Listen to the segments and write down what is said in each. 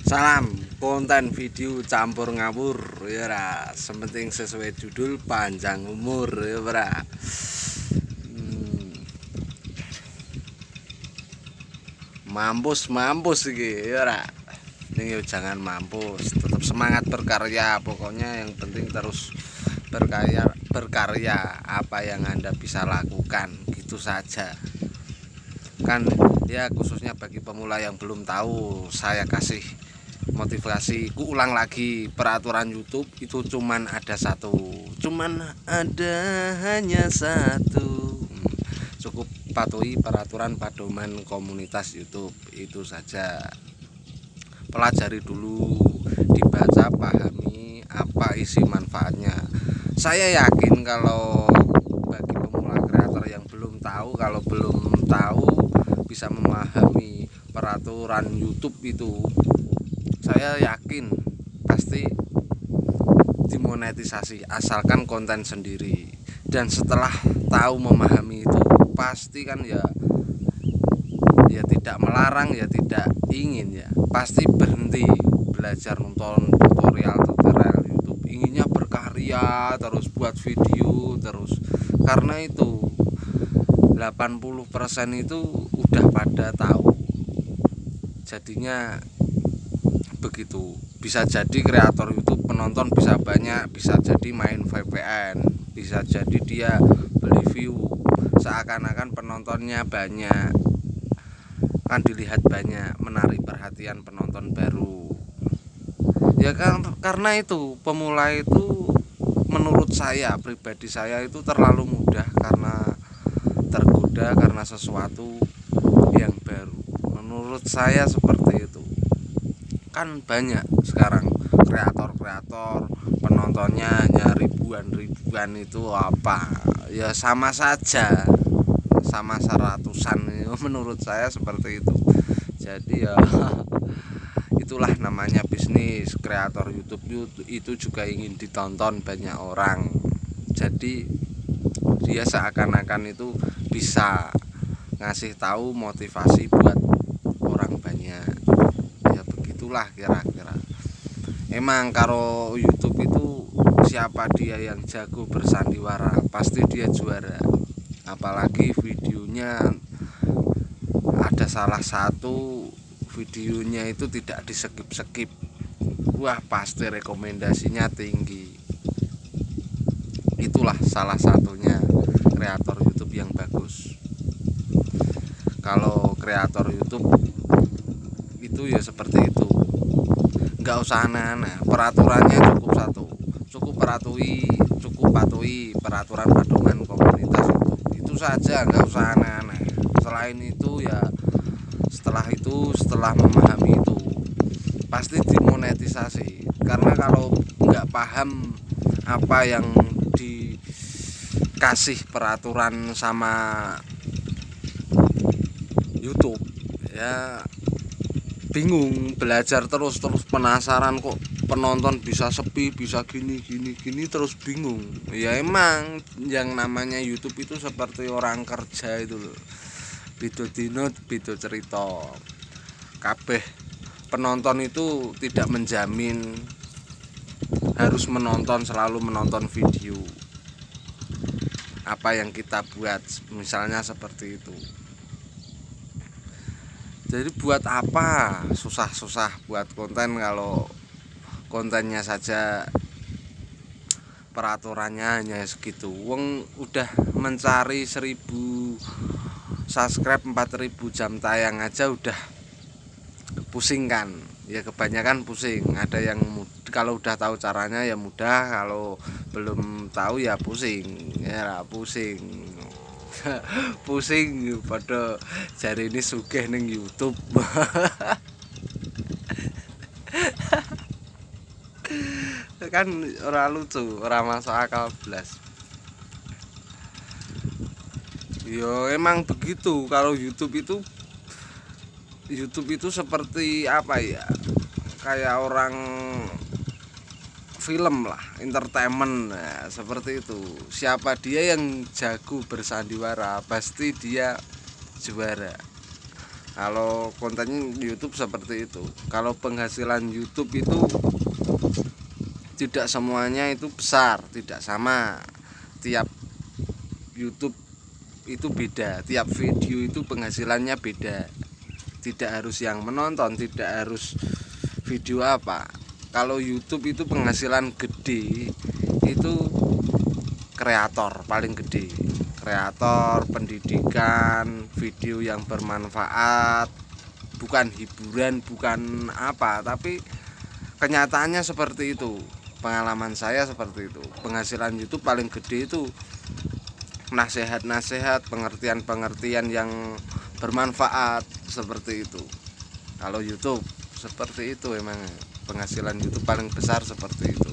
Salam konten video campur ngawur ya ra. Sementing sesuai judul panjang umur ya ra. Mampus iki ya ra. Ning yo jangan mampus, tetap semangat berkarya. Pokoknya yang penting terus berkarya apa yang Anda bisa lakukan, gitu saja. Kan ya khususnya bagi pemula yang belum tahu, saya kasih motivasi, ku ulang lagi, peraturan YouTube itu cuman ada satu, hanya satu. Cukup patuhi peraturan pedoman komunitas YouTube, itu saja. Pelajari dulu, dibaca, pahami apa isi manfaatnya. Saya yakin kalau bagi pemula kreator yang belum tahu, bisa memahami peraturan YouTube itu, saya yakin pasti dimonetisasi asalkan konten sendiri. Dan setelah tahu memahami itu pasti kan ya tidak melarang, ya tidak ingin, ya pasti berhenti belajar nonton tutorial YouTube, inginnya berkarya terus, buat video terus. Karena itu 80% itu udah pada tahu, jadinya begitu. Bisa jadi kreator YouTube penonton bisa banyak, bisa jadi main VPN, bisa jadi dia beli view seakan-akan penontonnya banyak, kan dilihat banyak, menarik perhatian penonton baru. Ya kan, karena itu pemula itu menurut saya pribadi, saya itu terlalu mudah karena tergoda karena sesuatu yang baru. Menurut saya seperti itu. Kan banyak sekarang kreator penontonnya hanya ribuan itu apa ya, sama saja, sama seratusan. Menurut saya seperti itu. Jadi ya itulah namanya bisnis. Kreator YouTube itu juga ingin ditonton banyak orang, jadi dia seakan-akan itu bisa ngasih tahu motivasi buat orang banyak. Ya begitulah kira-kira. Emang karo YouTube itu siapa dia yang jago bersandiwara pasti dia juara. Apalagi videonya ada salah satu videonya itu tidak di-skip, wah pasti rekomendasinya tinggi. Itulah salah satunya kreator YouTube yang bagus. Kalau kreator YouTube itu ya seperti itu, nggak usah aneh-aneh, peraturannya cukup satu, cukup patuhi peraturan pedoman komunitas YouTube, itu saja, nggak usah aneh-aneh. Selain itu ya, setelah memahami itu pasti dimonetisasi. Karena kalau nggak paham apa yang dikasih peraturan sama YouTube, ya bingung, belajar terus penasaran, kok penonton bisa sepi, bisa gini terus bingung. Ya emang yang namanya YouTube itu seperti orang kerja itu loh, beda dino beda cerita. Kabeh penonton itu tidak menjamin harus selalu menonton video apa yang kita buat, misalnya seperti itu. Jadi buat apa susah-susah buat konten kalau kontennya saja peraturannya hanya segitu. Wong udah mencari 1000 subscribe, 4000 jam tayang aja udah pusing kan. Ya kebanyakan pusing. Ada yang kalau udah tahu caranya ya mudah, kalau belum tahu ya pusing. Ya pusing. Pusing pada jari ini sugih ning YouTube. Kan ora lucu, ora masuk akal belas. Yo emang begitu. Kalau YouTube itu seperti apa ya, kayak orang film lah, entertainment, nah, seperti itu. Siapa dia yang jago bersandiwara pasti dia juara. Kalau kontennya YouTube seperti itu. Kalau penghasilan YouTube itu tidak semuanya itu besar, tidak sama. Tiap YouTube itu beda, tiap video itu penghasilannya beda. Tidak harus yang menonton, tidak harus video apa. Kalau YouTube itu penghasilan gede itu kreator paling gede. Kreator pendidikan, video yang bermanfaat, bukan hiburan, bukan apa, tapi kenyataannya seperti itu. Pengalaman saya seperti itu. Penghasilan YouTube paling gede itu nasihat-nasihat, pengertian-pengertian yang bermanfaat seperti itu. Kalau YouTube seperti itu, emang penghasilan YouTube paling besar seperti itu.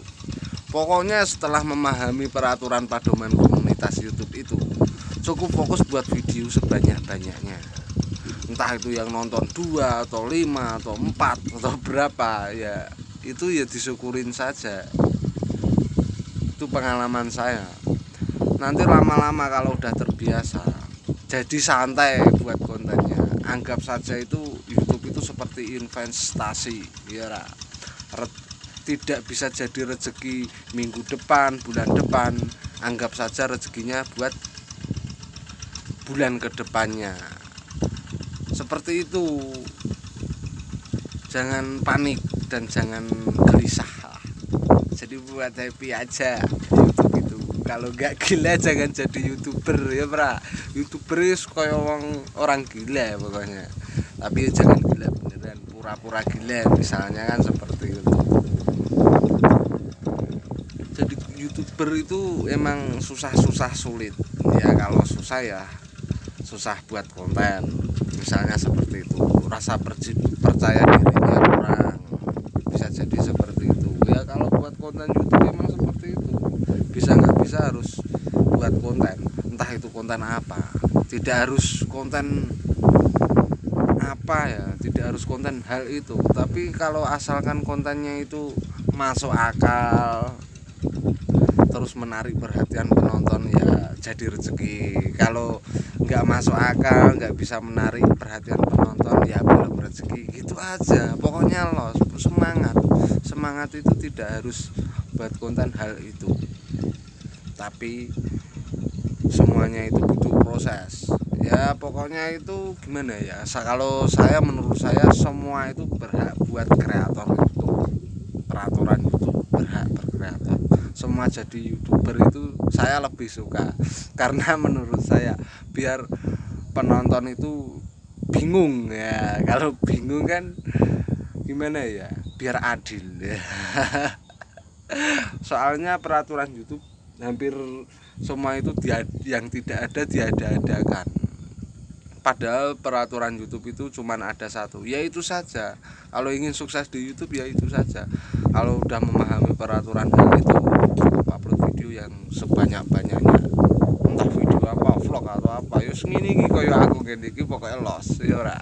Pokoknya setelah memahami peraturan pedoman komunitas YouTube itu, cukup fokus buat video sebanyak-banyaknya. Entah itu yang nonton 2 atau 5 atau 4 atau berapa, ya itu ya disyukurin saja. Itu pengalaman saya. Nanti lama-lama kalau udah terbiasa, jadi santai buat kontennya. Anggap saja itu YouTube itu seperti investasi, ya. Tidak bisa jadi rezeki minggu depan, bulan depan. Anggap saja rezekinya buat bulan kedepannya. Seperti itu. Jangan panik dan jangan gelisah. Jadi buat happy aja YouTube itu. Kalau nggak gila jangan jadi YouTuber, ya pra. YouTuber itu kayak orang gila pokoknya. Tapi jangan gila beneran, pura-pura gila misalnya, kan seperti itu. Jadi YouTuber itu emang susah-susah sulit. Ya kalau susah ya susah buat konten. Misalnya seperti itu. Rasa percaya dirinya kurang. Bisa jadi seperti itu. Ya kalau buat konten YouTube emang seperti itu. Bisa nggak bisa harus buat konten. Entah itu konten apa. Tidak harus konten apa ya, tidak harus konten hal itu. Tapi kalau asalkan kontennya itu masuk akal, terus menarik perhatian penonton, ya jadi rezeki. Kalau nggak masuk akal, nggak bisa menarik perhatian penonton, ya belum rezeki. Gitu aja. Pokoknya semangat itu tidak harus buat konten hal itu, tapi semuanya itu butuh proses. Ya pokoknya itu gimana ya, kalau saya, menurut saya semua itu berhak buat kreator itu. Peraturan YouTube berhak berkreator. Semua jadi YouTuber itu saya lebih suka. Karena menurut saya biar penonton itu bingung ya. Kalau bingung kan gimana ya, biar adil ya. Soalnya peraturan YouTube hampir semua itu yang tidak ada diada-adakan. Padahal peraturan YouTube itu cuma ada satu, ya itu saja. Kalau ingin sukses di YouTube ya itu saja. Kalau udah memahami peraturan hal itu, cukup upload video yang sebanyak-banyaknya. Entah video apa, vlog atau apa, ya ngene iki kaya aku ngene iki pokoke los, ya ora.